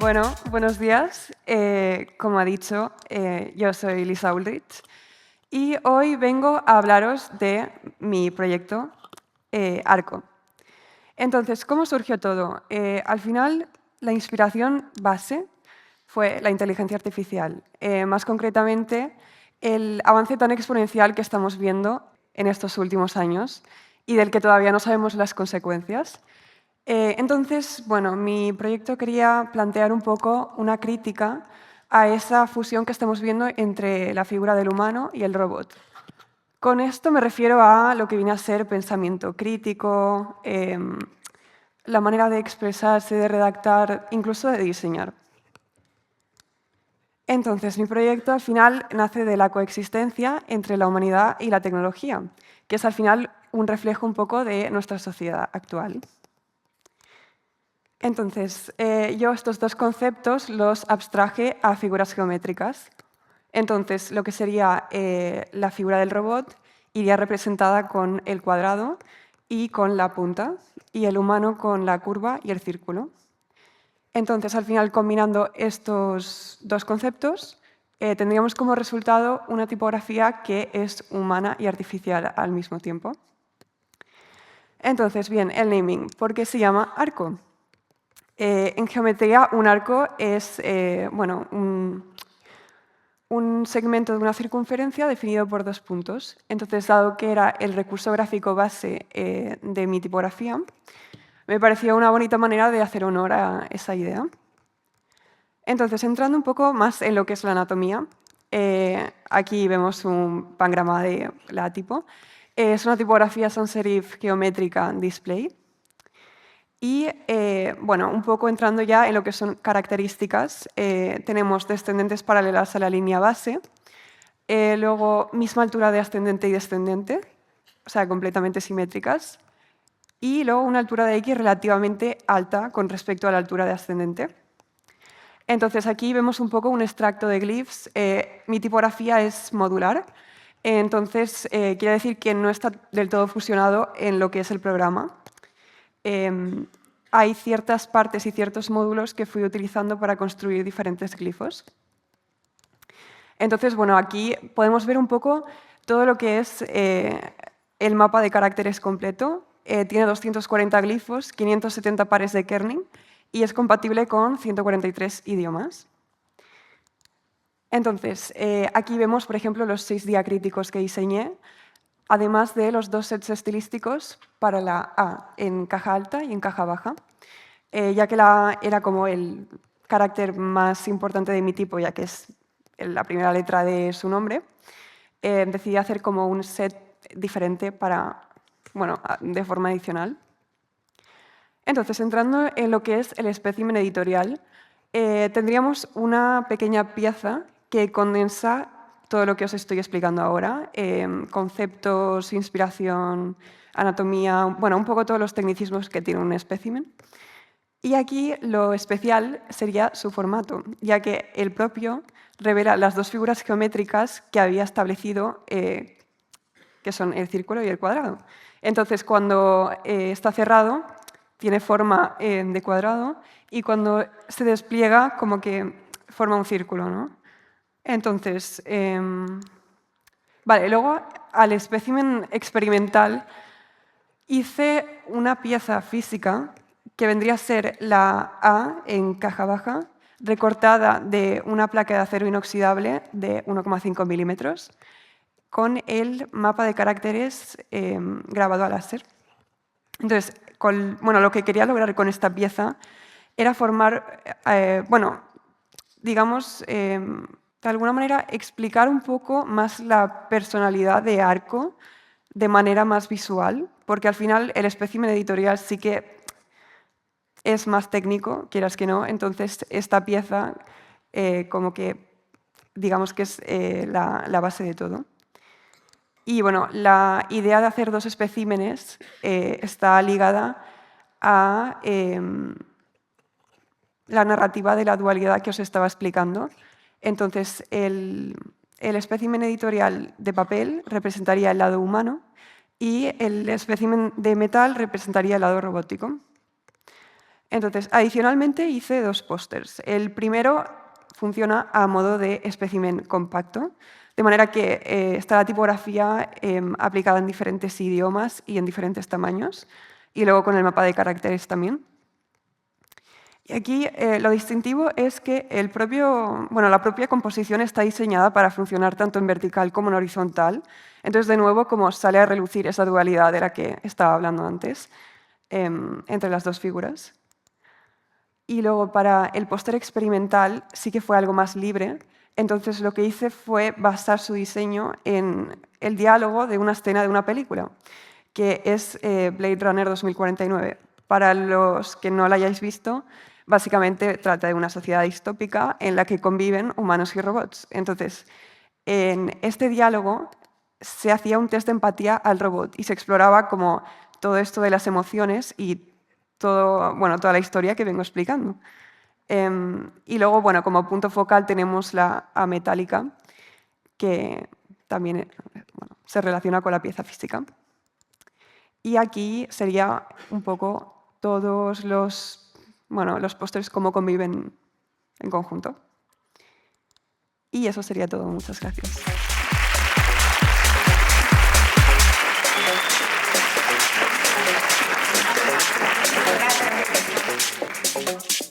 Bueno, buenos días. Como ha dicho, yo soy Lisa Ulrich y hoy vengo a hablaros de mi proyecto ARCO. Entonces, ¿cómo surgió todo? Al final, la inspiración base fue la inteligencia artificial, más concretamente el avance tan exponencial que estamos viendo en estos últimos años y del que todavía no sabemos las consecuencias. Entonces, bueno, mi proyecto quería plantear un poco una crítica a esa fusión que estamos viendo entre la figura del humano y el robot. Con esto me refiero a lo que viene a ser pensamiento crítico, la manera de expresarse, de redactar, incluso de diseñar. Entonces, mi proyecto al final nace de la coexistencia entre la humanidad y la tecnología, que es al final un reflejo un poco de nuestra sociedad actual. Entonces, yo estos dos conceptos los abstraje a figuras geométricas. Entonces, lo que sería la figura del robot iría representada con el cuadrado y con la punta, y el humano con la curva y el círculo. Entonces, al final, combinando estos dos conceptos, tendríamos como resultado una tipografía que es humana y artificial al mismo tiempo. Entonces, bien, el naming. ¿Por qué se llama arco? En geometría, un arco es bueno, un segmento de una circunferencia definido por dos puntos. Entonces, dado que era el recurso gráfico base de mi tipografía, me parecía una bonita manera de hacer honor a esa idea. Entonces, entrando un poco más en lo que es la anatomía, aquí vemos un pangrama de la tipo. Es una tipografía sans serif geométrica display. Y bueno, un poco entrando ya en lo que son características, tenemos descendentes paralelas a la línea base, luego misma altura de ascendente y descendente, o sea, completamente simétricas, y luego una altura de X relativamente alta con respecto a la altura de ascendente. Entonces aquí vemos un poco un extracto de glyphs. Mi tipografía es modular, entonces quiere decir que no está del todo fusionado en lo que es el programa. Hay ciertas partes y ciertos módulos que fui utilizando para construir diferentes glifos. Entonces, bueno, aquí podemos ver un poco todo lo que es el mapa de caracteres completo. Tiene 240 glifos, 570 pares de kerning y es compatible con 143 idiomas. Entonces, aquí vemos, por ejemplo, los 6 diacríticos que diseñé, además de los 2 sets estilísticos para la A en caja alta y en caja baja, ya que la A era como el carácter más importante de mi tipo, ya que es la primera letra de su nombre, decidí hacer como un set diferente para, bueno, de forma adicional. Entonces, entrando en lo que es el espécimen editorial, tendríamos una pequeña pieza que condensa todo lo que os estoy explicando ahora, conceptos, inspiración, anatomía, bueno, un poco todos los tecnicismos que tiene un espécimen. Y aquí lo especial sería su formato, ya que el propio revela las dos figuras geométricas que había establecido, que son el círculo y el cuadrado. Entonces, cuando está cerrado, tiene forma de cuadrado, y cuando se despliega, como que forma un círculo, ¿no? Entonces, vale, luego al espécimen experimental hice una pieza física que vendría a ser la A en caja baja, recortada de una placa de acero inoxidable de 1,5 milímetros, con el mapa de caracteres grabado a láser. Entonces, bueno, lo que quería lograr con esta pieza era formar, bueno, digamos, de alguna manera explicar un poco más la personalidad de Arco de manera más visual, porque al final el espécimen editorial sí que es más técnico, quieras que no, entonces esta pieza como que digamos que es la base de todo. Y bueno, la idea de hacer dos especímenes está ligada a la narrativa de la dualidad que os estaba explicando. Entonces, el espécimen editorial de papel representaría el lado humano y el espécimen de metal representaría el lado robótico. Entonces, adicionalmente hice 2 pósters. El primero funciona a modo de espécimen compacto, de manera que está la tipografía aplicada en diferentes idiomas y en diferentes tamaños, y luego con el mapa de caracteres también. Y aquí lo distintivo es que la propia composición está diseñada para funcionar tanto en vertical como en horizontal. Entonces, de nuevo, como sale a relucir esa dualidad de la que estaba hablando antes entre las dos figuras. Y luego, para el póster experimental, sí que fue algo más libre. Entonces, lo que hice fue basar su diseño en el diálogo de una escena de una película, que es Blade Runner 2049. Para los que no la hayáis visto, básicamente trata de una sociedad distópica en la que conviven humanos y robots. Entonces, en este diálogo se hacía un test de empatía al robot y se exploraba como todo esto de las emociones y toda la historia que vengo explicando. Y luego, como punto focal tenemos la A metálica, que también se relaciona con la pieza física. Y aquí sería un poco todos los pósters cómo conviven en conjunto. Y eso sería todo. Muchas gracias. Gracias.